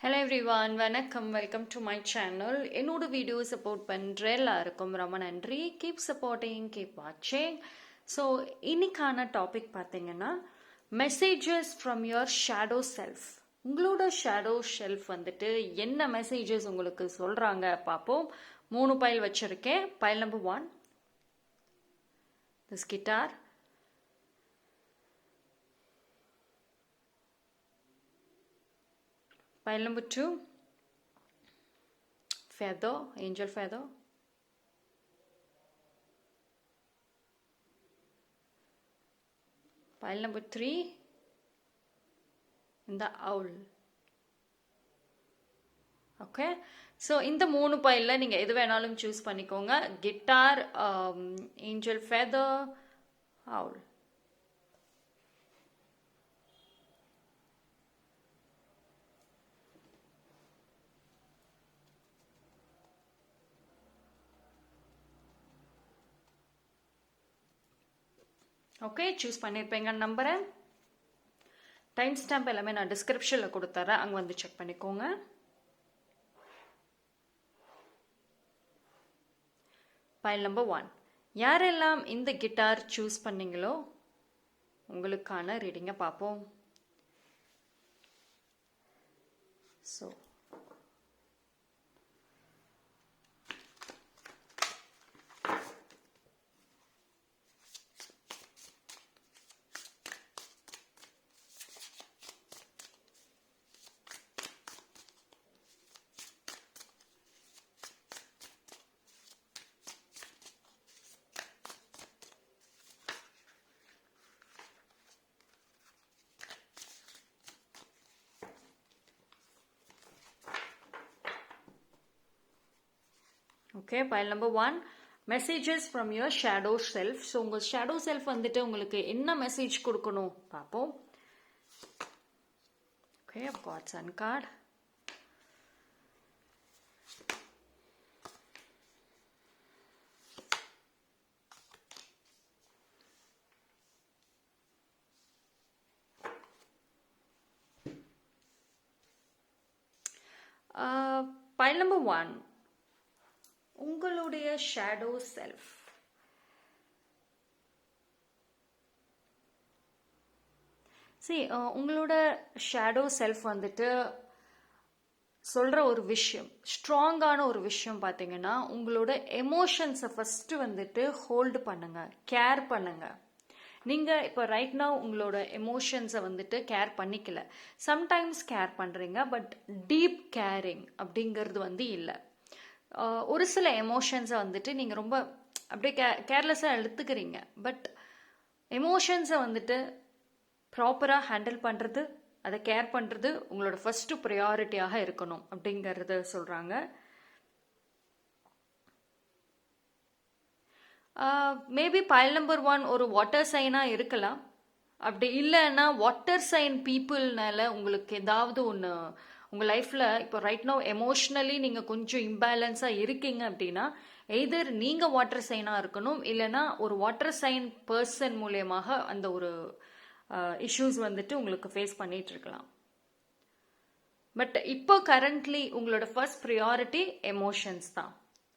Hello everyone, வணக்கம். Welcome to my channel. என்னோட video support பண்ணுற எல்லாருக்கும் ரொம்ப நன்றி. கீப் சப்போர்ட்டிங், கீப் வாட்சிங். ஸோ இன்னைக்கான டாபிக் பார்த்தீங்கன்னா messages from your shadow self. உங்களோட ஷேடோ செல்ஃப் வந்துட்டு என்ன மெசேஜஸ் உங்களுக்கு சொல்கிறாங்க பார்ப்போம். 3 பைல் வச்சுருக்கேன். File number 1, this guitar. Pile number 2, feather, angel feather. Pile number 3, the owl. Okay, so இந்த 3 பைலில் நீங்கள் எது வேணாலும் சூஸ் பண்ணிக்கோங்க. Guitar, angel feather, owl. Okay, choose பண்ணியிருப்பேங்கன்னு நம்புகிறேன். டைம் ஸ்டாம்ப் எல்லாமே நான் டிஸ்கிரிப்ஷனில் கொடுத்துட்றேன், அங்கே வந்து செக் பண்ணிக்கோங்க. பைல் நம்பர் 1, யாரெல்லாம் இந்த கிட்டார் சூஸ் பண்ணீங்களோ உங்களுக்கான ரீடிங்கை பார்ப்போம். So okay, file number 1, messages from your shadow self. So உங்கள் ஷேடோ செல்ஃப் வந்துட்டு உங்களுக்கு என்ன மெசேஜ் கொடுக்கணும் பார்ப்போம். Okay, I've got sun card. File number 1, உங்களுடைய ஷேடோ செல்ஃப். உங்களோட ஷேடோ செல்ஃப் வந்துட்டு சொல்கிற ஒரு விஷயம், ஸ்ட்ராங்கான ஒரு விஷயம் பார்த்தீங்கன்னா, உங்களோட எமோஷன்ஸை ஃபஸ்ட்டு வந்துட்டு ஹோல்டு பண்ணுங்க, கேர் பண்ணுங்க. நீங்கள் இப்போ ரைட் நவ் உங்களோட எமோஷன்ஸை வந்துட்டு கேர் பண்ணிக்கல. சம்டைம்ஸ் கேர் பண்ணுறீங்க, பட் டீப் கேரிங் அப்படிங்கிறது வந்து இல்லை. ஒரு சில எமோஷன்ஸை வந்துட்டு நீங்கள் ரொம்ப அப்படியே கேர்லெஸ்ஸாக எடுத்துக்கிறீங்க. பட் எமோஷன்ஸை வந்துட்டு ப்ராப்பராக ஹேண்டில் பண்ணுறது, அதை கேர் பண்ணுறது உங்களோட ஃபஸ்ட்டு ப்ரையாரிட்டியாக இருக்கணும் அப்படிங்கிறத சொல்கிறாங்க. மேபி பைல் நம்பர் 1 ஒரு வாட்டர் சைனாக இருக்கலாம். அப்படி இல்லைன்னா வாட்டர் சைன் பீப்புள்னால உங்களுக்கு ஏதாவது ஒன்று உங்கள் லைஃப்பில் இப்போ ரைட் நோ எமோஷ்னலி நீங்கள் கொஞ்சம் இம்பேலன்ஸாக இருக்கீங்க அப்படின்னா, எய்தர் நீங்கள் வாட்டர் சைனாக இருக்கணும், இல்லைன்னா ஒரு வாட்டர் சைன் பர்சன் மூலியமாக அந்த ஒரு இஷ்யூஸ் வந்துட்டு உங்களுக்கு ஃபேஸ் பண்ணிட்டு இருக்கலாம். பட் இப்போ கரண்ட்லி உங்களோட ஃபர்ஸ்ட் ப்ரியாரிட்டி எமோஷன்ஸ் தான்.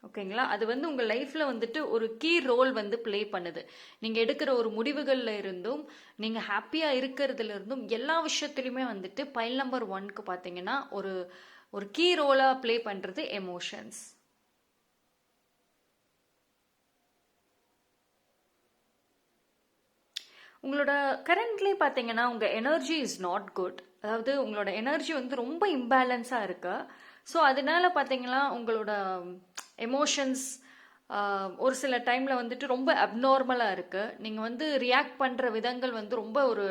ஓகேங்களா? அது வந்து உங்கள் லைஃப்பில் வந்துட்டு ஒரு கீ ரோல் வந்து ப்ளே பண்ணுது. நீங்கள் எடுக்கிற ஒரு முடிவுகளில் இருந்தும், நீங்கள் ஹாப்பியாக இருக்கிறதுல இருந்தும், எல்லா விஷயத்துலையுமே வந்துட்டு பைல் நம்பர் 1க்கு பார்த்தீங்கன்னா ஒரு கீ ரோலாக ப்ளே பண்ணுறது எமோஷன்ஸ். உங்களோட கரண்ட்லி பார்த்தீங்கன்னா உங்கள் எனர்ஜி இஸ் நாட் குட். அதாவது உங்களோட எனர்ஜி வந்து ரொம்ப இம்பேலன்ஸாக இருக்கு. ஸோ அதனால பார்த்தீங்கன்னா உங்களோட எமோஷன்ஸ் ஒரு சில டைமில் வந்துட்டு ரொம்ப அப்நார்மலாக இருக்குது. நீங்கள் வந்து ரியாக்ட் பண்ணுற விதங்கள் வந்து ரொம்ப ஒரு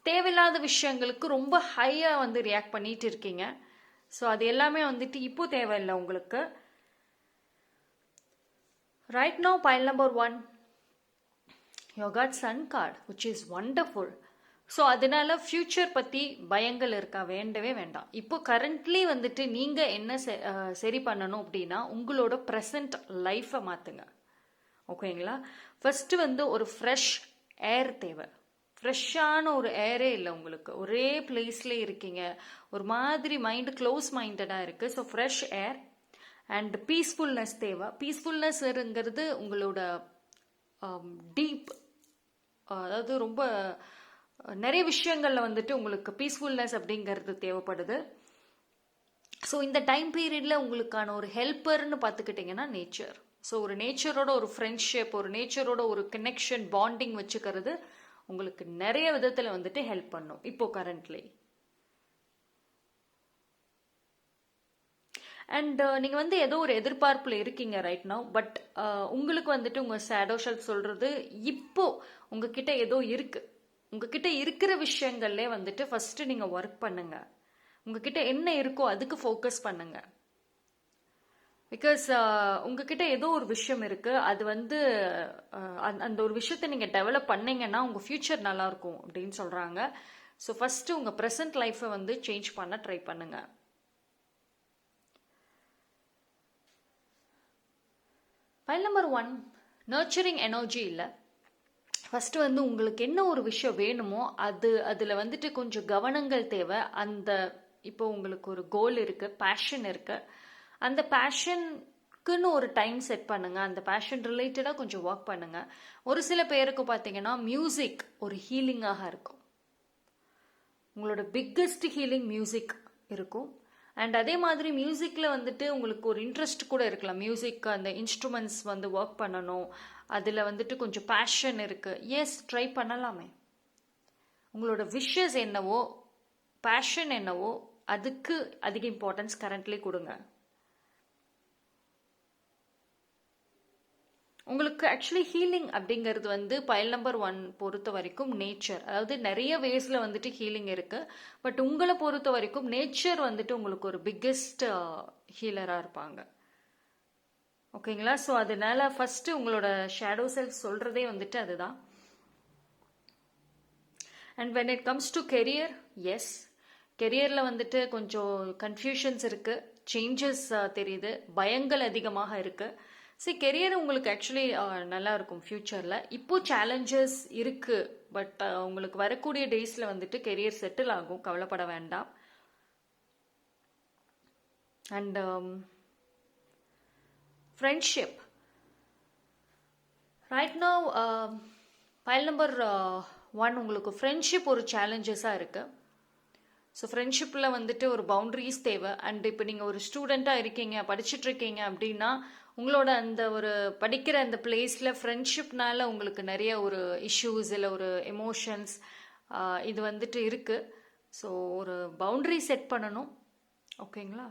தேவையில்லாத விஷயங்களுக்கு ரொம்ப ஹையாக வந்து ரியாக்ட் பண்ணிட்டு இருக்கீங்க. ஸோ அது எல்லாமே வந்துட்டு இப்போ தேவையில்லை உங்களுக்கு. Right now file number 1, you got sun card, which is wonderful. So அதனால ஃப்யூச்சர் பற்றி பயங்கள் இருக்கா? வேண்டவே வேண்டாம். இப்போ கரண்ட்லி வந்துட்டு நீங்கள் என்ன சரி பண்ணணும் அப்படின்னா, உங்களோட ப்ரெசண்ட் லைஃப்பை மாற்றுங்க. ஓகேங்களா? ஃபர்ஸ்ட் வந்து ஒரு ஃப்ரெஷ் ஏர் தேவை. ஃப்ரெஷ்ஷான ஒரு ஏரே இல்லை உங்களுக்கு, ஒரே பிளேஸ்ல இருக்கீங்க, ஒரு மாதிரி மைண்டு க்ளோஸ் மைண்டடாக இருக்குது. So fresh air and peacefulness தேவை. பீஸ்ஃபுல்னஸ்ங்கிறது உங்களோட டீப், அதாவது ரொம்ப நிறைய விஷயங்களில் வந்துட்டு உங்களுக்கு பீஸ்ஃபுல்னஸ் அப்படிங்கிறது தேவைப்படுது. ஸோ இந்த டைம் பீரியடில் உங்களுக்கான ஒரு ஹெல்ப்பர்னு பார்த்துக்கிட்டிங்கன்னா நேச்சர். ஸோ ஒரு நேச்சரோட ஒரு ஃப்ரெண்ட்ஷிப், ஒரு நேச்சரோட ஒரு கனெக்ஷன், பாண்டிங் வச்சுக்கிறது உங்களுக்கு நிறைய விதத்தில் வந்துட்டு ஹெல்ப் பண்ணும் இப்போ கரண்ட்லி. அண்ட் நீங்கள் வந்து ஏதோ ஒரு எதிர்பார்ப்பில் இருக்கீங்க ரைட் நவ். பட் உங்களுக்கு வந்துட்டு உங்கள் ஷேடோ செல்ஃப் சொல்கிறது, இப்போ உங்ககிட்ட ஏதோ இருக்குது, உங்ககிட்ட இருக்கிற விஷயங்கள்லே வந்துட்டு ஃபஸ்ட்டு நீங்கள் ஒர்க் பண்ணுங்க. உங்ககிட்ட என்ன இருக்கோ அதுக்கு ஃபோக்கஸ் பண்ணுங்க. பிகாஸ் உங்ககிட்ட ஏதோ ஒரு விஷயம் இருக்குது, அது வந்து அந்த ஒரு விஷயத்தை நீங்கள் டெவலப் பண்ணீங்கன்னா உங்கள் ஃப்யூச்சர் நல்லாயிருக்கும் அப்படின்னு சொல்கிறாங்க. ஸோ ஃபஸ்ட்டு உங்கள் ப்ரெசன்ட் லைஃப்பை வந்து சேஞ்ச் பண்ண ட்ரை பண்ணுங்க. ஃபைல் நம்பர் 1, நர்ச்சரிங் எனர்ஜி இல்லை. ஃபஸ்ட்டு வந்து உங்களுக்கு என்ன ஒரு விஷயம் வேணுமோ அதில் வந்துட்டு கொஞ்சம் கவனங்கள் தேவை. இப்போ உங்களுக்கு ஒரு கோல் இருக்குது, பேஷன் இருக்குது, அந்த பேஷனுக்குன்னு ஒரு டைம் செட் பண்ணுங்க. அந்த பேஷன் ரிலேட்டடாக கொஞ்சம் ஒர்க் பண்ணுங்க. ஒரு சில பேருக்கு பார்த்தீங்கன்னா மியூசிக் ஒரு ஹீலிங்காக இருக்கும். உங்களோட பிக்கஸ்ட் ஹீலிங் மியூசிக் இருக்கும். அண்ட் அதே மாதிரி மியூசிக்கில் வந்துட்டு உங்களுக்கு ஒரு இன்ட்ரெஸ்ட் கூட இருக்கலாம். மியூசிக் அந்த இன்ஸ்ட்ருமெண்ட்ஸ் வந்து ஒர்க் பண்ணணும், அதில் வந்துட்டு கொஞ்சம் பேஷன் இருக்குது. எஸ், ட்ரை பண்ணலாமே. உங்களோட விஷஸ் என்னவோ, பேஷன் என்னவோ, அதுக்கு அதிக இம்பார்ட்டன்ஸ் கரண்ட்லி கொடுங்க. உங்களுக்கு ஆக்சுவலி ஹீலிங் அப்படிங்கிறது வந்து பைல் நம்பர் 1 பொறுத்த வரைக்கும் நேச்சர், அதாவது நிறைய வேஸில் வந்துட்டு ஹீலிங் இருக்குது. பட் உங்களை பொறுத்த வரைக்கும் நேச்சர் வந்துட்டு உங்களுக்கு ஒரு பிக்கெஸ்ட் ஹீலராக இருப்பாங்க. ஓகேங்களா? ஸோ அதனால ஃபஸ்ட்டு உங்களோட ஷேடோ செல்ஃப் சொல்கிறதே வந்துட்டு அதுதான். And when it comes to career, yes, கெரியரில் வந்துட்டு கொஞ்சம் கன்ஃபியூஷன்ஸ் இருக்குது, சேஞ்சஸ் தெரியுது, பயங்கள் அதிகமாக இருக்குது. சரி, கெரியர் உங்களுக்கு ஆக்சுவலி நல்லா இருக்கும் ஃப்யூச்சரில். இப்போ சேலஞ்சஸ் இருக்குது, பட் உங்களுக்கு வரக்கூடிய டேஸில் வந்துட்டு கெரியர் செட்டில் ஆகும், கவலைப்பட வேண்டாம். And friendship right now file number 1 உங்களுக்கு ஃப்ரெண்ட்ஷிப் ஒரு சேலஞ்சஸாக இருக்குது. ஸோ ஃப்ரெண்ட்ஷிப்பில் வந்துட்டு ஒரு பவுண்ட்ரிஸ் தேவை. அண்ட் இப்போ நீங்கள் ஒரு ஸ்டூடெண்ட்டாக இருக்கீங்க, படிச்சுட்ருக்கீங்க அப்படின்னா உங்களோட அந்த ஒரு படிக்கிற அந்த பிளேஸில் ஃப்ரெண்ட்ஷிப்னால உங்களுக்கு நிறைய ஒரு இஷ்யூஸ் இல்லை ஒரு எமோஷன்ஸ் இது வந்துட்டு இருக்குது. ஸோ ஒரு பவுண்ட்ரி செட் பண்ணணும். ஓகேங்களா?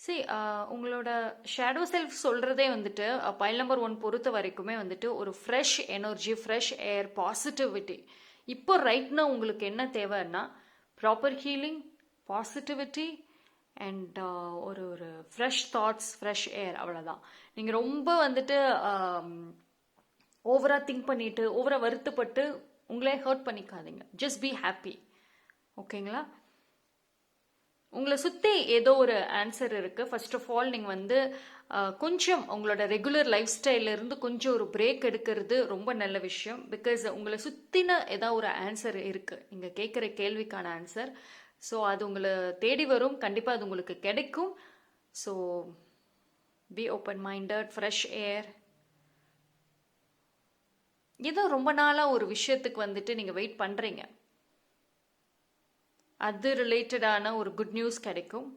சரி, உங்களோட ஷேடோ செல்ஃப் சொல்கிறதே வந்துட்டு பைல் நம்பர் 1 பொறுத்த வரைக்குமே வந்துட்டு ஒரு fresh energy, fresh air, positivity. இப்போ ரைட்னா உங்களுக்கு என்ன தேவைன்னா ப்ராப்பர் ஹீலிங், பாசிட்டிவிட்டி அண்ட் ஒரு ஒரு ஃப்ரெஷ் தாட்ஸ், ஃப்ரெஷ் ஏர், அவ்வளோதான். நீங்கள் ரொம்ப வந்துட்டு ஓவராக திங்க் பண்ணிட்டு, ஓவராக வருத்தப்பட்டு உங்களே ஹர்ட் பண்ணிக்காதீங்க. Just be happy. ஓகேங்களா? உங்களை சுற்றி ஏதோ ஒரு ஆன்சர் இருக்குது. ஃபர்ஸ்ட் ஆஃப் ஆல் நீங்கள் வந்து கொஞ்சம் உங்களோட ரெகுலர் லைஃப் ஸ்டைலிருந்து கொஞ்சம் ஒரு பிரேக் எடுக்கிறது ரொம்ப நல்ல விஷயம். பிகாஸ் உங்களை சுற்றின ஏதோ ஒரு ஆன்சர் இருக்குது, நீங்கள் கேட்குற கேள்விக்கான ஆன்சர். ஸோ அது உங்களை தேடி வரும், கண்டிப்பாக அது உங்களுக்கு கிடைக்கும். So be open minded, fresh air. ஏதோ ரொம்ப நாளாக ஒரு விஷயத்துக்கு வந்துட்டு நீங்கள் வெயிட் பண்ணுறீங்க, அது ரிலேட்டடான ஒரு குட் நியூஸ் கிடைக்கும்.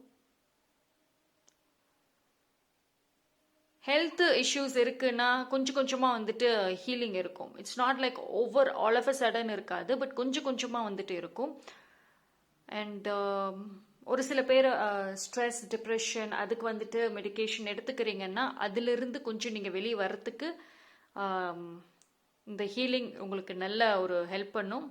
ஹெல்த் இஷ்யூஸ் இருக்குன்னா கொஞ்சம் கொஞ்சமாக வந்துட்டு ஹீலிங் இருக்கும். It's not like over all of a sudden இருக்காது, பட் கொஞ்சம் கொஞ்சமாக வந்துட்டு இருக்கும். அண்ட் ஒரு சில பேர் ஸ்ட்ரெஸ், டிப்ரெஷன், அதுக்கு வந்துட்டு மெடிக்கேஷன் எடுத்துக்கிறீங்கன்னா அதிலிருந்து கொஞ்சம் நீங்கள் வெளியே வர்றதுக்கு இந்த ஹீலிங் உங்களுக்கு நல்ல ஒரு ஹெல்ப் பண்ணும்.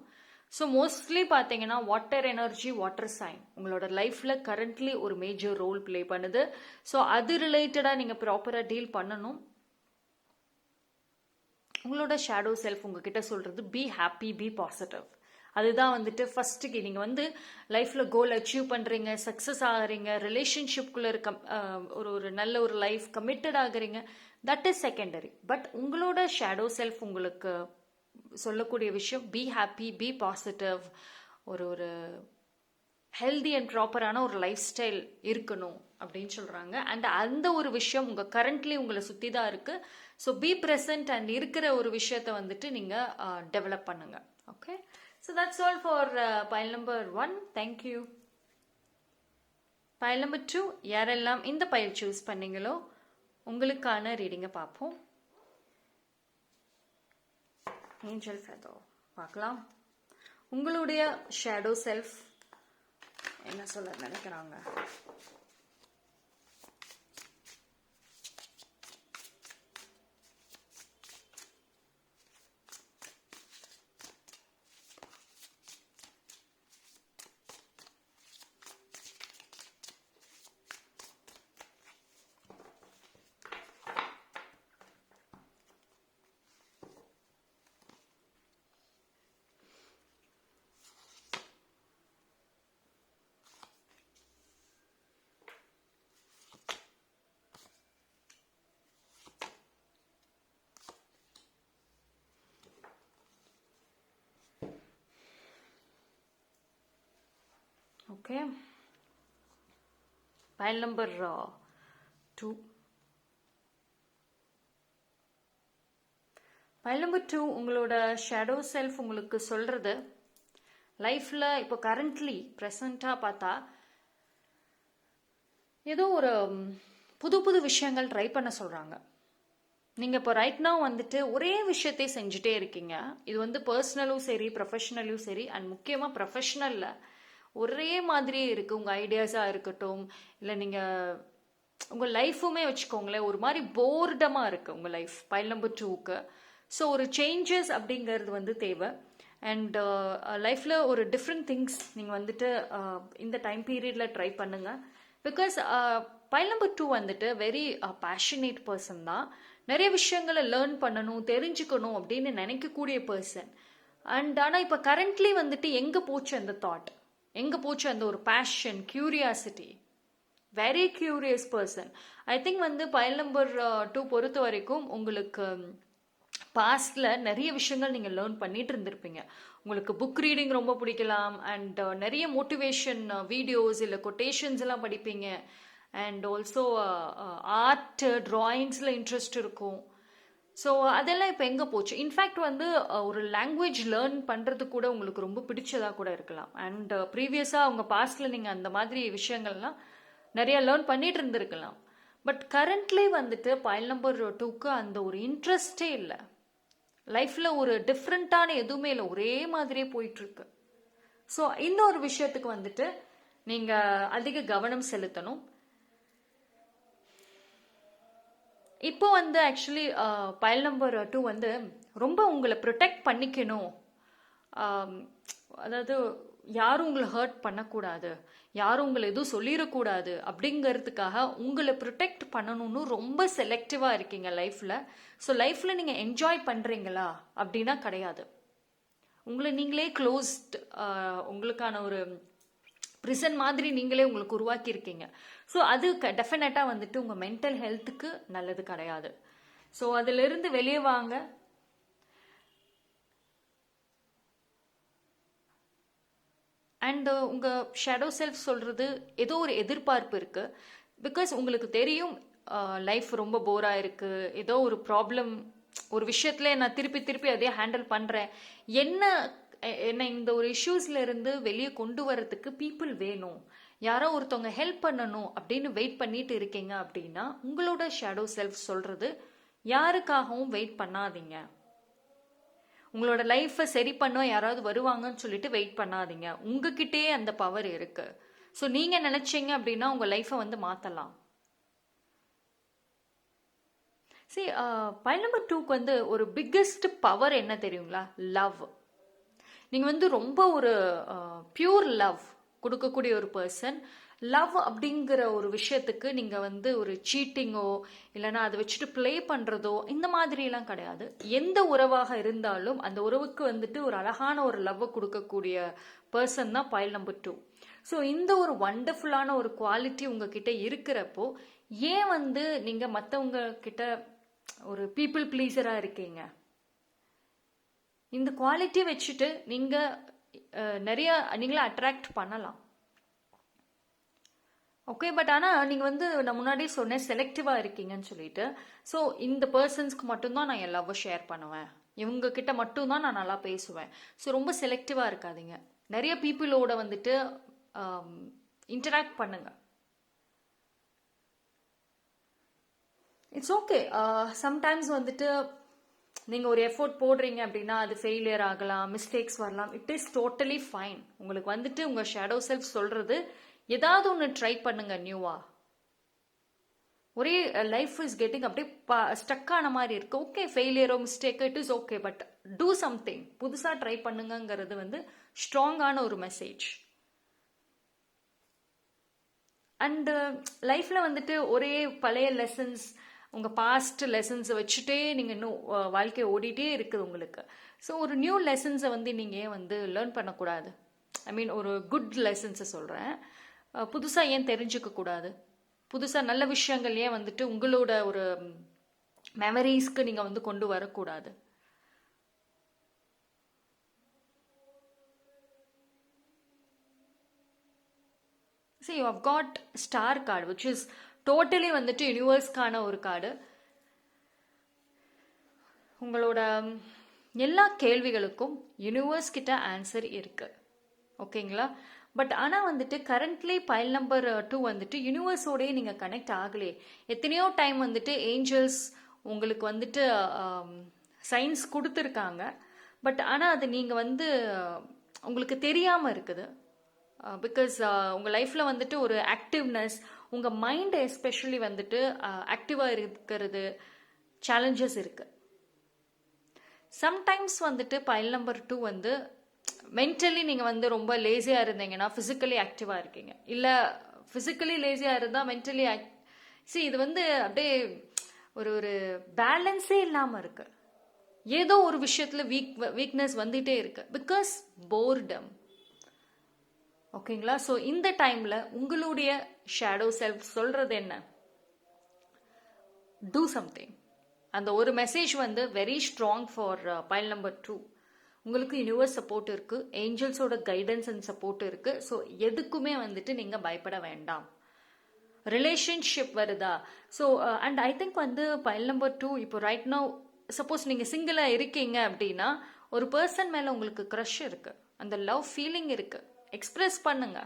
ஸோ மோஸ்ட்லி பார்த்தீங்கன்னா வாட்டர் எனர்ஜி, வாட்டர் சைன் உங்களோட லைஃப்பில் கரண்ட்லி ஒரு மேஜர் ரோல் ப்ளே பண்ணுது. ஸோ அது ரிலேட்டடாக நீங்கள் ப்ராப்பராக டீல் பண்ணணும். உங்களோட ஷேடோ செல்ஃப் உங்ககிட்ட சொல்கிறது பி ஹாப்பி, பி பாசிட்டிவ். அதுதான் வந்துட்டு ஃபர்ஸ்ட்டுக்கு நீங்கள் வந்து லைஃப்பில் கோல் அச்சீவ் பண்ணுறீங்க, சக்ஸஸ் ஆகுறீங்க, ரிலேஷன்ஷிப்குள்ளே இருக்க ஒரு நல்ல ஒரு லைஃப் கமிட்டட் ஆகுறீங்க, தட் இஸ் செகண்டரி. பட் உங்களோட ஷேடோ செல்ஃப் உங்களுக்கு சொல்லக்கூடிய விஷயம், பி ஹாப்பி, பி பாசிட்டிவ், ஒரு ஒரு ஹெல்தி அண்ட் ப்ராப்பரான ஒரு லைஃப் ஸ்டைல் இருக்கணும் அப்படின்னு சொல்கிறாங்க. அண்ட் அந்த ஒரு விஷயம் உங்கள் கரண்ட்லி உங்களை சுற்றி தான் இருக்குது. ஸோ பி ப்ரெசன்ட் அண்ட் இருக்கிற ஒரு விஷயத்தை வந்துட்டு நீங்கள் டெவலப் பண்ணுங்க. Okay, so that's all for file number 1. Thank you. File number 2, யாரெல்லாம் இந்த பைல் சூஸ் பண்ணீங்களோ உங்களுக்கான ரீடிங்கை பார்ப்போம். ஏஞ்சல் ஃபெதோ பார்க்கலாம். உங்களுடைய ஷேடோ செல்ஃப் என்ன சொல்ல நினைக்கிறாங்க? Okay, pile number 2. pile number 2, உங்களோட ஷேடோ செல்ஃப் உங்களுக்கு சொல்றது, லைஃப்ல இப்போ கரண்ட்லி ப்ரெசண்டாக பார்த்தா ஏதோ ஒரு புது புது விஷயங்கள் ட்ரை பண்ண சொல்றாங்க. நீங்க இப்போ ரைட் நவ் வந்துட்டு ஒரே விஷயத்தை செஞ்சுட்டே இருக்கீங்க. இது வந்து பர்சனலும் சரி, ப்ரொஃபஷனலும் சரி, அண்ட் முக்கியமாக ப்ரொஃபஷனல்ல ஒரே மாதிரியே இருக்குது. உங்கள் ஐடியாஸாக இருக்கட்டும், இல்லை நீங்கள் உங்கள் லைஃபுமே வச்சுக்கோங்களேன், ஒரு மாதிரி போர்டமாக இருக்குது உங்கள் லைஃப். பைல் நம்பர் 2க்கு ஸோ ஒரு சேஞ்சஸ் அப்படிங்கிறது வந்து தேவை. அண்ட் லைஃப்பில் ஒரு டிஃப்ரெண்ட் திங்ஸ் நீங்கள் வந்துட்டு இந்த டைம் பீரியடில் ட்ரை பண்ணுங்கள். பிகாஸ் பைல் நம்பர் 2 வந்துட்டு வெரி பேஷனேட் பர்சன் தான். நிறைய விஷயங்களை லேர்ன் பண்ணணும், தெரிஞ்சுக்கணும் அப்படின்னு நினைக்கக்கூடிய பர்சன். அண்ட் ஆனால் இப்போ கரண்ட்லி வந்துட்டு எங்கே போச்சு அந்த தாட், எங்கே போச்சு அந்த ஒரு passion, curiosity, very curious person. I think வந்து பைல் நம்பர் 2 பொறுத்த வரைக்கும் உங்களுக்கு பாஸ்டில் நிறைய விஷயங்கள் நீங்கள் லேர்ன் பண்ணிட்டு இருந்திருப்பீங்க. உங்களுக்கு புக் ரீடிங் ரொம்ப பிடிக்கலாம், அண்ட் நிறைய மோட்டிவேஷன் வீடியோஸ் இல்லை கொட்டேஷன்ஸ் எல்லாம் படிப்பீங்க. அண்ட் ஆல்சோ ஆர்ட், ட்ராயிங்ஸில் இன்ட்ரெஸ்ட் இருக்கும். ஸோ அதெல்லாம் இப்போ எங்கே போச்சு? இன்ஃபேக்ட் வந்து ஒரு லாங்குவேஜ் லேர்ன் பண்ணுறது கூட உங்களுக்கு ரொம்ப பிடிச்சதாக கூட இருக்கலாம். அண்ட் ப்ரீவியஸாக அவங்க பாஸ்டில் நீங்கள் அந்த மாதிரி விஷயங்கள்லாம் நிறைய லேர்ன் பண்ணிட்டு இருந்திருக்கலாம். பட் கரண்ட்லி வந்துட்டு பைல் நம்பர் 2க்கு அந்த ஒரு இன்ட்ரெஸ்டே இல்லை. லைஃப்பில் ஒரு டிஃப்ரெண்ட்டான எதுவுமே இல்லை, ஒரே மாதிரியே போயிட்டுருக்கு. ஸோ இந்த ஒரு விஷயத்துக்கு வந்துட்டு நீங்கள் அதிக கவனம் செலுத்தணும். இப்போ வந்து ஆக்சுவலி பைல் நம்பர் 2 வந்து ரொம்ப உங்களை ப்ரொடெக்ட் பண்ணிக்கணும். அதாவது யாரும் உங்களை ஹர்ட் பண்ணக்கூடாது, யாரும் உங்களை எதுவும் சொல்லிடக்கூடாது அப்படிங்கிறதுக்காக உங்களை ப்ரொடெக்ட் பண்ணணும்னு ரொம்ப செலக்டிவாக இருக்கீங்க லைஃப்பில். ஸோ லைஃப்பில் நீங்கள் என்ஜாய் பண்ணுறீங்களா அப்படின்னா கிடையாது. உங்களை நீங்களே க்ளோஸ்ட், உங்களுக்கான ஒரு ப்ரிசன் மாதிரி நீங்களே உங்களுக்கு உருவாக்கியிருக்கீங்க. ஸோ அது டெஃபினட்டாக வந்துட்டு உங்கள் மென்டல் ஹெல்த்துக்கு நல்லது கிடையாது. ஸோ அதிலிருந்து வெளியே வாங்க. அண்ட் உங்கள் ஷேடோ செல்ஃப் சொல்கிறது ஏதோ ஒரு எதிர்பார்ப்பு இருக்குது. பிகாஸ் உங்களுக்கு தெரியும் லைஃப் ரொம்ப போராக இருக்குது, ஏதோ ஒரு ப்ராப்ளம், ஒரு விஷயத்தில் நான் திருப்பி திருப்பி அதே ஹேண்டில் பண்ணுறேன், என்ன இந்த ஒரு இஷ்யூஸ்ல இருந்து வெளியே கொண்டு வரதுக்கு பீப்புள் வேணும், யாரோ ஒருத்தவங்க ஹெல்ப் பண்ணணும் அப்படின்னு வெயிட் பண்ணிட்டு இருக்கீங்க அப்படின்னா உங்களோட ஷேடோ செல்ஃப் சொல்றது, யாருக்காகவும் வெயிட் பண்ணாதீங்க. உங்களோட லைஃப்பை சரி பண்ண யாராவது வருவாங்கன்னு சொல்லிட்டு வெயிட் பண்ணாதீங்க. உங்ககிட்டயே அந்த பவர் இருக்கு. ஸோ நீங்க நினைச்சீங்க அப்படின்னா உங்க லைஃப்பை வந்து மாத்தலாம். சரி, பைல் நம்பர் 2க்கு வந்து ஒரு பிக்கெஸ்ட் பவர் என்ன தெரியுங்களா? லவ். நீங்க வந்து ரொம்ப ஒரு பியூர் லவ் கொடுக்கக்கூடிய ஒரு பர்சன். லவ் அப்படிங்கிற ஒரு விஷயத்துக்கு நீங்க வந்து ஒரு சீட்டிங்கோ இல்லைன்னா அதை வச்சுட்டு ப்ளே பண்றதோ இந்த மாதிரி எல்லாம் கிடையாது. எந்த உறவாக இருந்தாலும் அந்த உறவுக்கு வந்துட்டு ஒரு அழகான ஒரு லவ்வை கொடுக்கக்கூடிய பர்சன் தான் பைல் நம்பர் 2. ஸோ இந்த ஒரு வண்டர்ஃபுல்லான ஒரு குவாலிட்டி உங்ககிட்ட இருக்கிறப்போ ஏன் வந்து நீங்க மற்றவங்க கிட்ட ஒரு பீப்புள் ப்ளீஸரா இருக்கீங்க? இந்த குவாலிட்டி வச்சுட்டு நீங்க நிறைய நீங்களே அட்ராக்ட் பண்ணலாம். ஓகே, பட் ஆனால் நீங்கள் வந்து நான் முன்னாடியே சொன்னேன் செலக்டிவாக இருக்கீங்கன்னு சொல்லிட்டு. ஸோ இந்த பர்சன்ஸ்க்கு மட்டும்தான் நான் என் லவ்வை ஷேர் பண்ணுவேன், இவங்க கிட்ட மட்டும்தான் நான் நல்லா பேசுவேன். ஸோ ரொம்ப செலக்டிவாக இருக்காதீங்க. நிறைய பீப்புளோட வந்துட்டு இன்டராக்ட் பண்ணுங்க. It's okay. சம்டைம்ஸ் வந்துட்டு நீங்கள் ஒரு எஃபோர்ட் போடுறீங்க அப்படின்னா அது ஃபெயிலியர் ஆகலாம், மிஸ்டேக்ஸ் வரலாம். It is totally fine. உங்களுக்கு வந்துட்டு உங்கள் ஷேடோ செல்ஃப் சொல்கிறது ஏதாவது ஒன்று ட்ரை பண்ணுங்க நியூவா. ஒரே லைஃப் இஸ் கெட்டிங் அப்படியே ஸ்டக் ஆன மாதிரி இருக்கு. ஓகே, ஃபெயிலியரோ மிஸ்டேக்கோ it is okay, but do something, புதுசாக ட்ரை பண்ணுங்கிறது வந்து ஸ்ட்ராங்கான ஒரு மெசேஜ். அண்டு லைஃப்பில் வந்துட்டு ஒரே பழைய லெசன்ஸ், உங்கள் பாஸ்ட் லெசன்ஸை வச்சுட்டே நீங்கள் இன்னும் வாழ்க்கையை ஓடிட்டே இருக்குது உங்களுக்கு. ஸோ ஒரு நியூ லெசன்ஸை வந்து நீங்கள் ஏன் வந்து லேர்ன் பண்ணக்கூடாது? ஐ மீன் ஒரு குட் லெசன்ஸை சொல்கிறேன். புதுசாக ஏன் தெரிஞ்சுக்க கூடாது? புதுசாக நல்ல விஷயங்கள் ஏன் வந்துட்டு உங்களோட ஒரு மெமரிஸ்க்கு நீங்கள் வந்து கொண்டு வரக்கூடாது? See, you have got star card, which is totally வந்துட்டு யூனிவர்ஸ்க்கான ஒரு கார்டு. உங்களோட எல்லா கேள்விகளுக்கும் யூனிவர்ஸ் கிட்ட ஆன்சர் இருக்கு. ஓகேங்களா? பட் ஆனால் வந்துட்டு கரண்ட்லி பைல் நம்பர் 2 வந்துட்டு யூனிவர்ஸோடய நீங்கள் கனெக்ட் ஆகலே. எத்தனையோ டைம் வந்துட்டு ஏஞ்சல்ஸ் உங்களுக்கு வந்துட்டு சயின்ஸ் கொடுத்துருக்காங்க. பட் ஆனால் அது நீங்கள் வந்து உங்களுக்கு தெரியாமல் இருக்குது. பிகாஸ் உங்கள் லைஃப்பில் வந்துட்டு ஒரு ஆக்டிவ்னஸ், உங்கள் மைண்ட் எஸ்பெஷலி வந்துட்டு ஆக்டிவாக இருக்கிறது சேலஞ்சஸ் இருக்குது. சம்டைம்ஸ் வந்துட்டு பைல் நம்பர் 2 வந்து மென்டலி நீங்கள் வந்து ரொம்ப லேசியாக இருந்தீங்கன்னா ஃபிசிக்கலி ஆக்டிவாக இருக்கீங்க. இல்லை ஃபிசிக்கலி லேசியாக இருந்தால் மென்டலி இது வந்து அப்படியே ஒரு ஒரு பேலன்ஸே இல்லாமல் இருக்கு. ஏதோ ஒரு விஷயத்தில் வீக்னஸ் வந்துகிட்டே இருக்கு. Because boredom. ஓகேங்களா? ஸோ இந்த டைமில் உங்களுடைய ஷேடோ செல்ஃப் சொல்கிறது என்ன? Do something. அந்த ஒரு மெசேஜ் வந்து very strong for file number 2. உங்களுக்கு யூனிவர்ஸ் சப்போர்ட் இருக்குது, ஏஞ்சல்ஸோட கைடன்ஸ் அண்ட் சப்போர்ட் இருக்குது. ஸோ எதுக்குமே வந்துட்டு நீங்கள் பயப்பட வேண்டாம். ரிலேஷன்ஷிப் வருதா? ஸோ அண்ட் ஐ திங்க் வந்து பைல் நம்பர் 2 இப்போ ரைட் நவ் சப்போஸ் நீங்கள் சிங்கிளாக இருக்கீங்க அப்படின்னா ஒரு பர்சன் மேலே உங்களுக்கு க்ரஷ் இருக்குது, அந்த லவ் ஃபீலிங் இருக்குது. எக்ஸ்பிரஸ் பண்ணுங்க.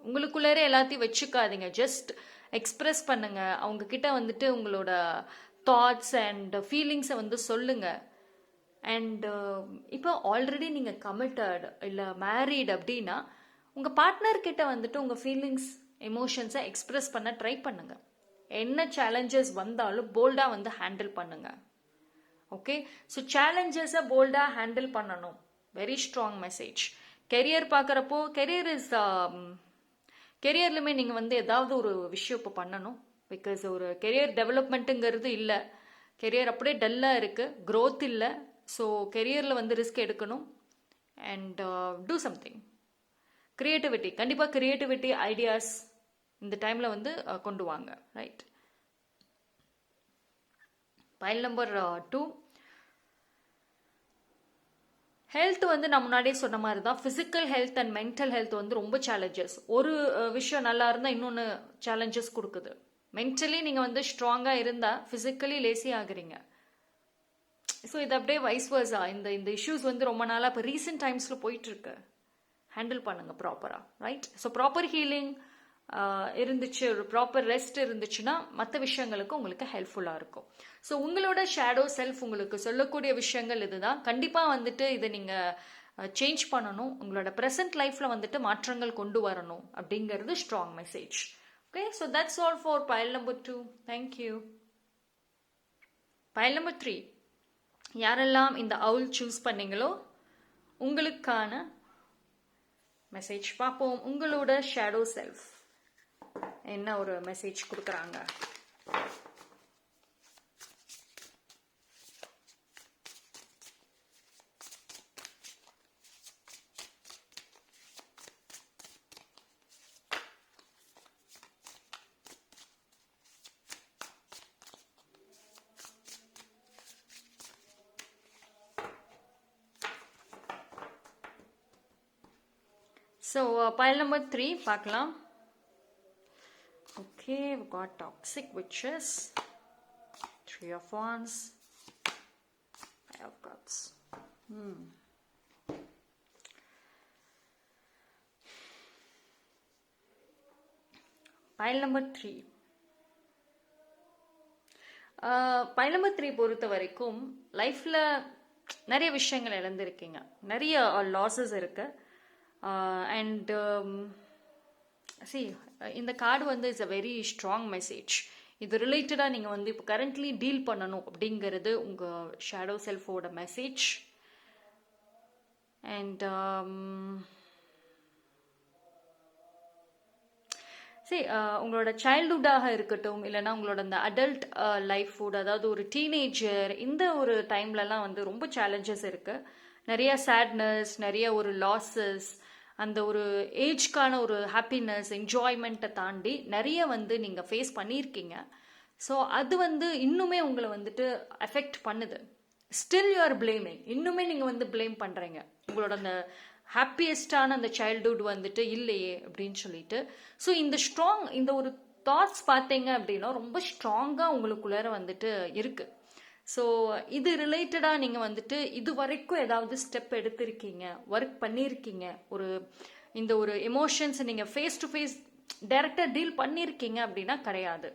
உங்களுக்குள்ளே எல்லாத்தையும் வச்சுக்காதீங்க. ஜஸ்ட் எக்ஸ்பிரஸ் பண்ணுங்க. அவங்க கிட்ட வந்துட்டு உங்களோட தாட்ஸ் அண்ட் ஃபீலிங்ஸை வந்து சொல்லுங்க. அண்ட் இப்போ ஆல்ரெடி நீங்கள் கமிட்டட் இல்லை மேரீட் அப்படின்னா உங்கள் பார்ட்னர்கிட்ட வந்துட்டு உங்கள் ஃபீலிங்ஸ் எமோஷன்ஸை எக்ஸ்பிரஸ் பண்ண ட்ரை பண்ணுங்க. என்ன சேலஞ்சஸ் வந்தாலும் போல்டாக வந்து ஹேண்டில் பண்ணுங்க. ஓகே? ஸோ சேலஞ்சஸை போல்டாக ஹேண்டில் பண்ணணும். Very strong message. கெரியர் பார்க்குறப்போ கெரியர்லையுமே நீங்கள் வந்து ஏதாவது ஒரு விஷயம் இப்போ பண்ணணும். பிகாஸ் ஒரு கெரியர் டெவலப்மெண்ட்டுங்கிறது இல்லை. கெரியர் அப்படியே டல்லாக இருக்குது, க்ரோத் இல்லை. ஸோ கெரியரில் வந்து ரிஸ்க் எடுக்கணும். And do something. க்ரியேட்டிவிட்டி, கண்டிப்பாக க்ரியேட்டிவிட்டி ஐடியாஸ் இந்த டைமில் வந்து கொண்டு வாங்க. ரைட்? பைல் நம்பர் 2 ஹெல்த் வந்து நான் முன்னாடியே சொன்ன மாதிரி தான். Physical health and mental health வந்து ரொம்ப சேலஞ்சஸ். ஒரு விஷயம் நல்லா இருந்தால் இன்னொன்று சேலஞ்சஸ் கொடுக்குது. மென்டலி நீங்கள் வந்து ஸ்ட்ராங்காக இருந்தால் ஃபிசிக்கலி லேசி ஆகுறீங்க. ஸோ இது அப்படியே வைஸ் வர்ஸா. இந்த இஷ்யூஸ் வந்து ரொம்ப நாளாக இப்போ ரீசெண்ட் டைம்ஸில் போயிட்டுருக்கு. ஹேண்டில் பண்ணுங்க ப்ராப்பராக. ரைட்? ஸோ ப்ராப்பர் ஹீலிங் இருந்துச்சு, ஒரு ப்ராப்பர் ரெஸ்ட் இருந்துச்சுன்னா மற்ற விஷயங்களுக்கு உங்களுக்கு ஹெல்ப்ஃபுல்லாக இருக்கும். ஸோ உங்களோட ஷேடோ செல்ஃப் உங்களுக்கு சொல்லக்கூடிய விஷயங்கள் இதுதான். கண்டிப்பாக வந்துட்டு இதை நீங்கள் சேஞ்ச் பண்ணணும். உங்களோட ப்ரெசன்ட் லைஃப்பில் வந்துட்டு மாற்றங்கள் கொண்டு வரணும் அப்படிங்கிறது strong message. Okay? So that's all for file number 2. Thank you. File number 3 யாரெல்லாம் இந்த அவுல் சூஸ் பண்ணீங்களோ உங்களுக்கான மெசேஜ் பார்ப்போம். உங்களோட ஷேடோ செல்ஃப் என்ன ஒரு மெசேஜ் கொடுக்குறாங்க. ஸோ pile number 3 பார்க்கலாம். Okay, we've got toxic witches, 3 of wands, 5 of cups. pile number 3. pile number 3 பொறுத்த வரைக்கும் லைஃப்ல நிறைய விஷயங்கள் இழந்திருக்கீங்க, நிறைய லாஸஸ் இருக்கு. அண்ட் சி இந்த கார்டு வந்து it's a very strong message. இது ரிலேட்டடாக நீங்கள் வந்து இப்போ கரண்ட்லி டீல் பண்ணணும் அப்படிங்கிறது உங்கள் ஷேடோ செல்ஃபோட மெசேஜ். அண்ட் சரி, உங்களோட சைல்டுஹுட்டாக இருக்கட்டும், இல்லைன்னா உங்களோட அந்த அடல்ட் லைஃபோட, அதாவது ஒரு டீனேஜர், இந்த ஒரு டைம்லலாம் வந்து ரொம்ப சேலஞ்சஸ் இருக்குது. நிறைய சேட்னஸ், நிறைய ஒரு லாஸஸ், அந்த ஒரு ஏஜ்க்கான ஒரு ஹாப்பினஸ், என்ஜாய்மெண்ட்டை தாண்டி நிறைய வந்து நீங்கள் ஃபேஸ் பண்ணியிருக்கீங்க. ஸோ அது வந்து இன்னுமே உங்களை வந்துட்டு அஃபெக்ட் பண்ணுது. ஸ்டில் யூ ஆர் பிளேமிங், இன்னுமே நீங்கள் வந்து பிளேம் பண்ணுறீங்க உங்களோட அந்த ஹாப்பியஸ்டான அந்த சைல்டுஹுட் வந்துட்டு இல்லையே அப்படின்னு சொல்லிட்டு. ஸோ இந்த ஒரு தாட்ஸ் பார்த்தீங்க அப்படின்னா ரொம்ப ஸ்ட்ராங்காக உங்களுக்குள்ளார வந்துட்டு இருக்குது. ஸோ இது ரிலேட்டடாக நீங்கள் வந்துட்டு இது வரைக்கும் ஏதாவது ஸ்டெப் எடுத்திருக்கீங்க, ஒர்க் பண்ணியிருக்கீங்க, இந்த ஒரு எமோஷன்ஸை நீங்கள் ஃபேஸ் டு ஃபேஸ் டைரக்டாக டீல் பண்ணியிருக்கீங்க அப்படின்னா கிடையாது.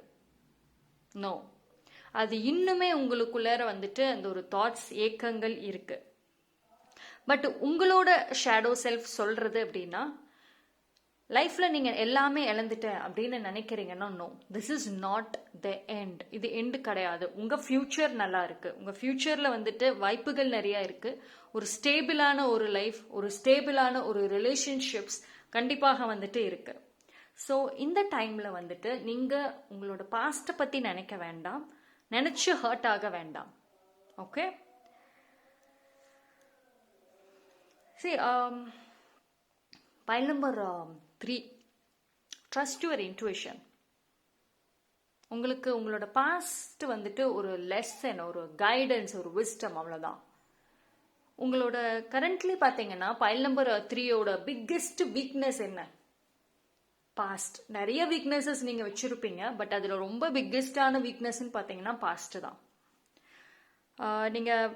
நோ, அது இன்னுமே உங்களுக்குள்ளார வந்துட்டு அந்த ஒரு தாட்ஸ், ஏக்கங்கள் இருக்கு. பட் உங்களோட ஷேடோ செல்ஃப் சொல்றது அப்படின்னா, லைஃப்ல நீங்க எல்லாமே இழந்துட்டேன் அப்படின்னு நினைக்கிறீங்கன்னா no, this is not the end. இது எண்டு கிடையாது. உங்க ஃபியூச்சர் நல்லா இருக்கு. உங்க ஃபியூச்சர்ல வந்துட்டு வாய்ப்புகள் நிறைய இருக்கு. ஒரு ஸ்டேபிளான ஒரு லைஃப், ஒரு ஸ்டேபிளான ஒரு ரிலேஷன்ஷிப்ஸ் கண்டிப்பாக வந்துட்டு இருக்கு. ஸோ இந்த டைம்ல வந்துட்டு நீங்க உங்களோட பாஸ்ட்டை பத்தி நினைக்க வேண்டாம், நினைச்சு ஹர்ட் ஆக வேண்டாம். ஓகே, சரி. pile number 3, trust your intuition. உங்களுக்கு உங்களோட பாஸ்ட் வந்துட்டு ஒரு லெசன், ஒரு கைடன்ஸ், ஒரு விஸ்டம், அவ்வளோதான். உங்களோட கரண்ட்லி பார்த்தீங்கன்னா pile number 3யோட பிக்கெஸ்ட் வீக்னஸ் என்ன? பாஸ்ட். நிறைய வீக்னஸஸ் நீங்கள் வச்சுருப்பீங்க, பட் அதில் ரொம்ப பிக்கெஸ்டான வீக்னஸ்ன்னு பார்த்தீங்கன்னா பாஸ்ட் தான். நீங்கள்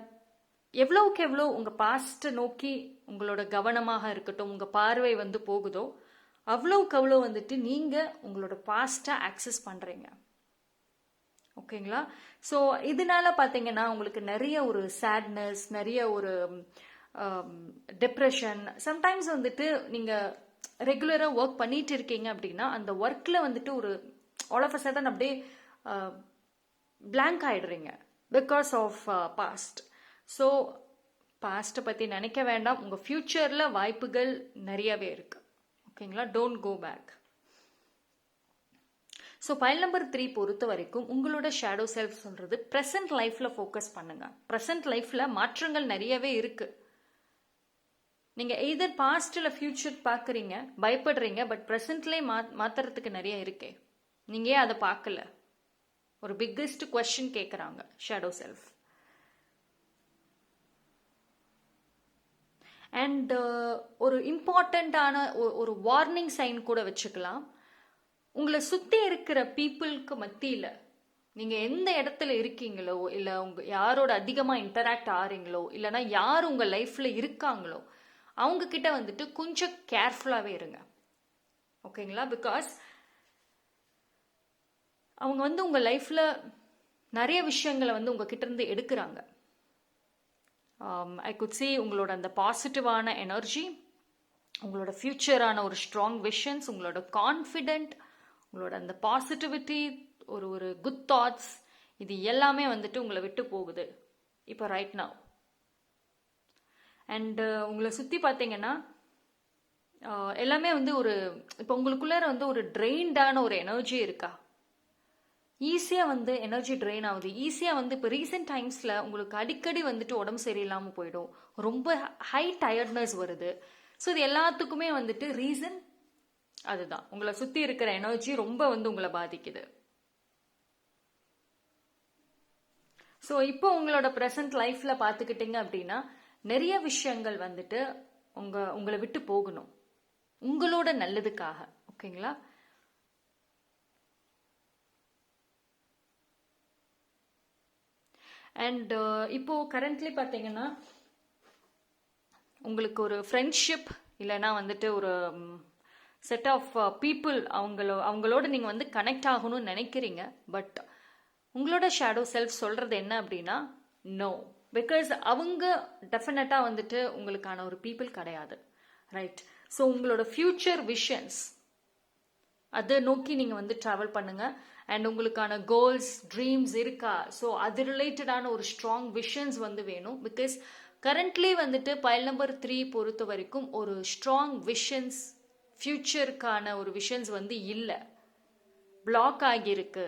எவ்வளோக்கு எவ்வளோ உங்கள் பாஸ்ட்டை நோக்கி உங்களோட கவனமாக இருக்கட்டும், உங்கள் பார்வை வந்து போகுதோ அவ்வளோக்கு அவ்வளோ வந்துட்டு நீங்கள் உங்களோட பாஸ்ட்டை ஆக்சஸ் பண்ணுறீங்க. ஓகேங்களா? ஸோ இதனால பார்த்தீங்கன்னா உங்களுக்கு நிறைய ஒரு சேட்னஸ், நிறைய ஒரு டிப்ரெஷன், சம்டைம்ஸ் வந்துட்டு நீங்கள் ரெகுலராக ஒர்க் பண்ணிட்டு இருக்கீங்க அப்படின்னா அந்த ஒர்க்கில் வந்துட்டு ஒரு ஆல் ஆஃப் அ சடன் அப்படியே பிளாங்க் ஆகிடுறீங்க பிகாஸ் ஆஃப் பாஸ்ட். ஸோ பாஸ்ட்டை பற்றி நினைக்க வேண்டாம். உங்கள் ஃப்யூச்சரில் வாய்ப்புகள் நிறையவே இருக்கு. ஓகேங்களா? Don't go back. So pile number 3 பொறுத்த வரைக்கும் உங்களோட ஷேடோ செல்ஃப் சொல்றது ப்ரெசன்ட் லைஃப்ல ஃபோக்கஸ் பண்ணுங்க. ப்ரெசன்ட் லைஃப்ல மாற்றங்கள் நிறையவே இருக்கு. நீங்க எய்தர் பாஸ்ட் இல்லை ஃபியூச்சர் பார்க்குறீங்க, பயப்படுறீங்க, பட் ப்ரெசன்ட்லேயே மாத்துறதுக்கு நிறைய இருக்கே. நீங்க ஏன் அதை பார்க்கல? ஒரு பிக்கெஸ்ட் கொஸ்டின் கேட்குறாங்க ஷேடோ செல்ஃப். அண்ட் ஒரு இம்பார்ட்டண்ட்டான ஒரு வார்னிங் சைன் கூட வச்சுக்கலாம். உங்களை சுற்றி இருக்கிற பீப்புளுக்கு மத்தியில் நீங்கள் எந்த இடத்துல இருக்கீங்களோ, இல்லை யாரோட அதிகமாக இன்டராக்ட் ஆகிறீங்களோ, இல்லைனா யார் உங்கள் லைஃப்பில் இருக்காங்களோ அவங்க கிட்ட வந்துட்டு கொஞ்சம் கேர்ஃபுல்லாகவே இருங்க. ஓகேங்களா? பிகாஸ் அவங்க வந்து உங்கள் லைஃப்பில் நிறைய விஷயங்களை வந்து உங்ககிட்ட இருந்து எடுக்கிறாங்க. ஐ குட் see உங்களோட அந்த பாசிட்டிவான எனர்ஜி, உங்களோட ஃபியூச்சரான ஒரு ஸ்ட்ராங் விஷன்ஸ், உங்களோட கான்ஃபிடென்ட், உங்களோட அந்த பாசிட்டிவிட்டி, ஒரு குட் தாட்ஸ், இது எல்லாமே வந்துட்டு உங்களை விட்டு போகுது இப்போ ரைட் நவ். அண்ட் உங்களை சுற்றி பார்த்தீங்கன்னா எல்லாமே வந்து ஒரு இப்போ உங்களுக்குள்ளார வந்து ஒரு ட்ரெயின்டான ஒரு எனர்ஜி இருக்கா? ஈஸியாக வந்து எனர்ஜி ட்ரெயின் ஆகுது. ஈஸியாக வந்து இப்போ ரீசெண்ட் டைம்ஸில் உங்களுக்கு அடிக்கடி வந்துட்டு உடம்பு சரியில்லாமல் போயிடும். ரொம்ப ஹை டயர்ட்னஸ் வருது. ஸோ இது எல்லாத்துக்குமே வந்துட்டு ரீசன் அதுதான். உங்களை சுற்றி இருக்கிற எனர்ஜி ரொம்ப வந்து உங்களை பாதிக்குது. ஸோ இப்போ உங்களோட ப்ரெசன்ட் லைஃப்பில் பார்த்துக்கிட்டிங்க அப்படின்னா நிறைய விஷயங்கள் வந்துட்டு உங்களை விட்டு போகணும், உங்களோட நல்லதுக்காக. ஓகேங்களா? அண்ட் இப்போ கரண்ட்லி பார்த்தீங்கன்னா உங்களுக்கு ஒரு ஃப்ரெண்ட்ஷிப் இல்லைன்னா வந்துட்டு ஒரு செட் ஆஃப் பீப்புள் அவங்களோட நீங்கள் வந்து கனெக்ட் ஆகணும்னு நினைக்கிறீங்க. பட் உங்களோட ஷேடோ செல்ஃப் சொல்கிறது என்ன அப்படின்னா நோ. பிகாஸ் அவங்க டெஃபினட்டாக வந்துட்டு உங்களுக்கான ஒரு பீப்புள் கிடையாது. ரைட்? ஸோ உங்களோட ஃப்யூச்சர் விஷன்ஸ் அதை நோக்கி நீங்கள் வந்து ட்ராவல் பண்ணுங்கள். அண்ட் உங்களுக்கான கோல்ஸ் ட்ரீம்ஸ் இருக்கா? ஸோ அது ரிலேட்டடான ஒரு ஸ்ட்ராங் விஷன்ஸ் வந்து வேணும். பிகாஸ் கரண்ட்லி வந்துட்டு பைல் நம்பர் 3 பொறுத்த வரைக்கும் ஒரு ஸ்ட்ராங் விஷன்ஸ், ஃப்யூச்சருக்கான ஒரு விஷன்ஸ் வந்து இல்லை, பிளாக் ஆகியிருக்கு.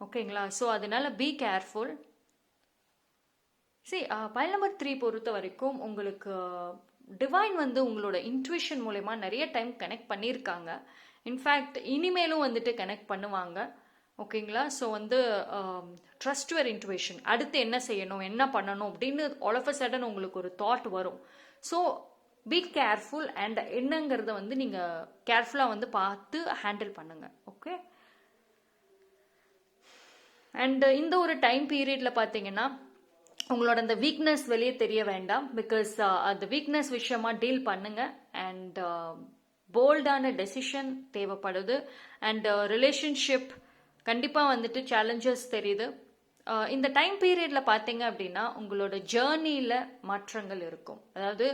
ஓகேங்களா? ஸோ அதனால பி கேர்ஃபுல். சரி, பைல் நம்பர் 3 பொறுத்த வரைக்கும் உங்களுக்கு டிவைன் வந்து உங்களோட இன்ட்யூஷன் மூலயமா நிறைய டைம் கனெக்ட் பண்ணியிருக்காங்க. இன்ஃபேக்ட் இனிமேலும் வந்துட்டு கனெக்ட் பண்ணுவாங்க. ஓகேங்களா? ஸோ வந்து ட்ரஸ்ட் யுவர் இன்ட்யூஷன். அடுத்து என்ன செய்யணும், என்ன பண்ணணும் அப்படின்னு ஆல் ஆஃப் அ சடன் உங்களுக்கு ஒரு தாட் வரும். So be careful. அண்ட் என்னங்கிறத வந்து நீங்கள் கேர்ஃபுல்லாக வந்து பார்த்து ஹேண்டில் பண்ணுங்க. ஓகே? அண்ட் இந்த ஒரு டைம் பீரியடில் பார்த்தீங்கன்னா உங்களோட அந்த வீக்னஸ் வெளியே தெரிய வேண்டாம். பிகாஸ் அந்த வீக்னஸ் விஷயமா டீல் பண்ணுங்க. அண்ட் போல்டான டெசிஷன் தேவைப்படுது. அண்ட் ரிலேஷன்ஷிப் கண்டிப்பாக வந்துட்டு சேலஞ்சஸ் தெரியுது. இந்த டைம் பீரியடில் பார்த்தீங்க அப்படின்னா உங்களோட ஜேர்னியில் மாற்றங்கள் இருக்கும். அதாவது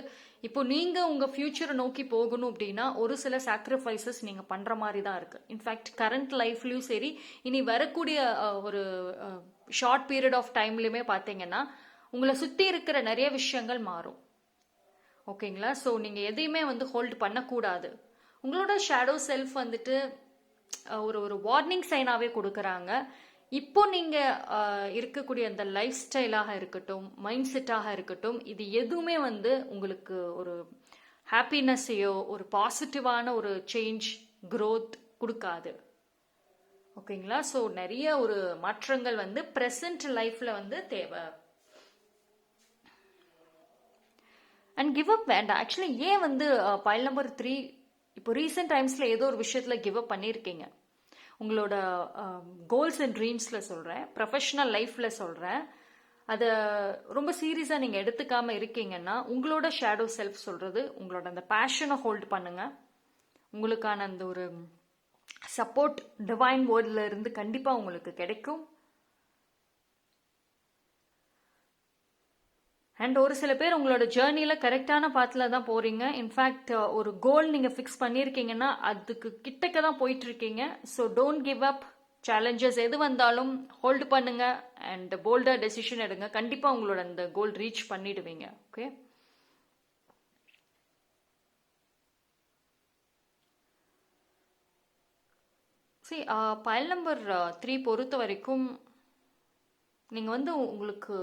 இப்போ நீங்கள் உங்கள் ஃப்யூச்சரை நோக்கி போகணும் அப்படின்னா ஒரு சில சாக்ரிஃபைசஸ் நீங்கள் பண்ணுற மாதிரி தான் இருக்குது. இன்ஃபேக்ட் கரண்ட் லைஃப்லையும் சரி, இனி வரக்கூடிய ஒரு ஷார்ட் பீரியட் ஆஃப் டைம்லையுமே பார்த்தீங்கன்னா உங்களை சுற்றி இருக்கிற நிறைய விஷயங்கள் மாறும். ஓகேங்களா? ஸோ நீங்கள் எதையுமே வந்து ஹோல்ட் பண்ணக்கூடாது. உங்களோட ஷேடோ செல்ஃப் வந்துட்டு ஒரு வார்னிங் சைனாகவே கொடுக்குறாங்க. இப்போ நீங்கள் இருக்கக்கூடிய அந்த லைஃப் ஸ்டைலாக இருக்கட்டும், மைண்ட் செட்டாக இருக்கட்டும், இது எதுவுமே வந்து உங்களுக்கு ஒரு ஹாப்பினஸ்ஸையோ ஒரு பாசிட்டிவான ஒரு சேஞ்ச் க்ரோத் கொடுக்காது. ஓகேங்களா? ஸோ நிறைய ஒரு மாற்றங்கள் வந்து ப்ரெசன்ட் லைஃப்பில் வந்து தேவை. அண்ட் கிவ் அப் வேண்டாம். ஆக்சுவலி ஏன் வந்து பைல் நம்பர் 3 இப்போ ரீசெண்ட் டைம்ஸில் ஏதோ ஒரு விஷயத்தில் கிவ் அப் பண்ணியிருக்கீங்க. உங்களோட கோல்ஸ் அண்ட் ட்ரீம்ஸில் சொல்கிறேன், ப்ரொஃபஷ்னல் லைஃப்பில் சொல்கிறேன். அதை ரொம்ப சீரியஸாக நீங்கள் எடுத்துக்காமல் இருக்கீங்கன்னா உங்களோட ஷேடோ செல்ஃப் சொல்கிறது உங்களோட அந்த பேஷனை ஹோல்ட் பண்ணுங்கள். உங்களுக்கான அந்த ஒரு சப்போர்ட் டிவைன் வேர்ல்டில் இருந்து கண்டிப்பாக உங்களுக்கு கிடைக்கும். அண்ட் ஒரு சில பேர் உங்களோட ஜேர்னியில் கரெக்டான பாத்தில் தான் போகிறீங்க. இன்ஃபேக்ட் ஒரு கோல் நீங்கள் ஃபிக்ஸ் பண்ணியிருக்கீங்கன்னா அதுக்கு கிட்டக்க தான் போயிட்டுருக்கீங்க. So don't give up. Challenges எது வந்தாலும் ஹோல்டு பண்ணுங்க அண்ட் போல்டாக டெசிஷன் எடுங்க. கண்டிப்பாக உங்களோட அந்த கோல் ரீச் பண்ணிடுவீங்க. ஓகே? சரி, பைல் நம்பர் 3 பொறுத்த வரைக்கும் நீங்கள் வந்து உங்களுக்கு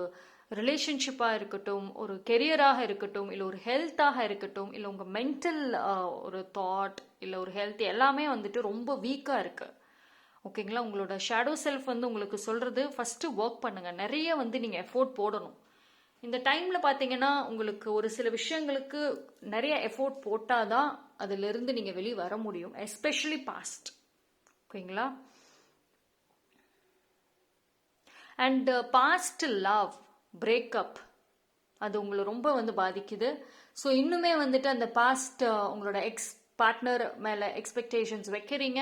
ரிலேஷன்ஷிப்பாக இருக்கட்டும், ஒரு கெரியராக இருக்கட்டும், இல்லை ஒரு ஹெல்த்தாக இருக்கட்டும், இல்லை உங்கள் மென்டல் ஒரு தாட் இல்லை ஒரு ஹெல்த் எல்லாமே வந்துட்டு ரொம்ப வீக்காக இருக்குது. ஓகேங்களா? உங்களோட ஷேடோ செல்ஃப் வந்து உங்களுக்கு சொல்கிறது ஃபஸ்ட்டு ஒர்க் பண்ணுங்கள். நிறைய வந்து நீங்கள் எஃபோர்ட் போடணும். இந்த டைமில் பார்த்தீங்கன்னா உங்களுக்கு ஒரு சில விஷயங்களுக்கு நிறைய எஃபோர்ட் போட்டால் தான் அதிலிருந்து நீங்கள் வெளியே வர முடியும். Especially past. ஓகேங்களா? அண்ட் பாஸ்ட் லவ் பிரேக்கப் அது உங்களை ரொம்ப வந்து பாதிக்குது. ஸோ இன்னுமே வந்துட்டு அந்த பாஸ்ட் உங்களோட எக்ஸ் பார்ட்னர் மேலே எக்ஸ்பெக்டேஷன்ஸ் வைக்கிறீங்க.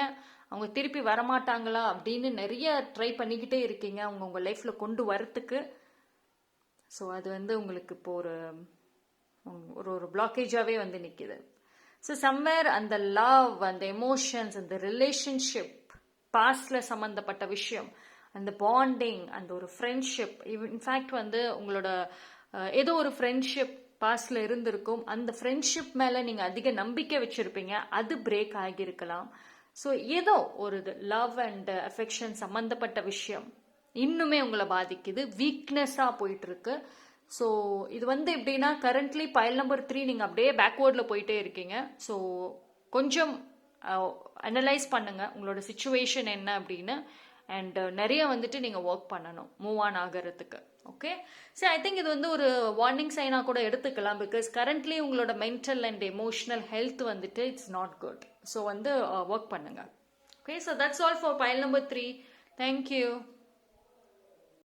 அவங்க திருப்பி வரமாட்டாங்களா அப்படின்னு நிறைய ட்ரை பண்ணிக்கிட்டே இருக்கீங்க அவங்க உங்கள் லைஃப்பில் கொண்டு வரத்துக்கு. ஸோ அது வந்து உங்களுக்கு இப்போ ஒரு பிளாக்கேஜாகவே வந்து நிற்கிது. ஸோ சம்வேர் அந்த லவ், அந்த எமோஷன்ஸ், அந்த ரிலேஷன்ஷிப், பாஸ்டில் சம்மந்தப்பட்ட விஷயம், அந்த பாண்டிங், அந்த ஒரு ஃப்ரெண்ட்ஷிப், இன்ஃபேக்ட் வந்து உங்களோட ஏதோ ஒரு ஃப்ரெண்ட்ஷிப் பாஸ்ட்ல இருந்திருக்கும். அந்த ஃப்ரெண்ட்ஷிப் மேல நீங்க அதிக நம்பிக்கை வச்சிருப்பீங்க, அது பிரேக் ஆகியிருக்கலாம். ஸோ ஏதோ ஒரு இது லவ் அண்ட் அஃபெக்ஷன் சம்மந்தப்பட்ட விஷயம் இன்னுமே உங்களை பாதிக்குது, வீக்னஸாக போயிட்டு இருக்கு. ஸோ இது வந்து எப்படின்னா கரண்ட்லி பைல் நம்பர் 3 நீங்கள் அப்படியே பேக்வேர்டில் போயிட்டே இருக்கீங்க. ஸோ கொஞ்சம் அனலைஸ் பண்ணுங்க உங்களோட சுச்சுவேஷன் என்ன அப்படின்னு. அண்ட் நிறைய வந்துட்டு நீங்கள் ஒர்க் பண்ணணும் மூவ் ஆன் ஆகிறதுக்கு. ஓகே, சரி, ஐ திங்க் இது வந்து ஒரு வார்னிங் சைனாக கூட எடுத்துக்கலாம். பிகாஸ் கரண்ட்லி உங்களோட மென்டல் அண்ட் எமோஷனல் ஹெல்த் வந்துட்டு இட்ஸ் நாட் குட். ஸோ வந்து ஒர்க் பண்ணுங்க. Okay, so that's all for file number 3. Thank you.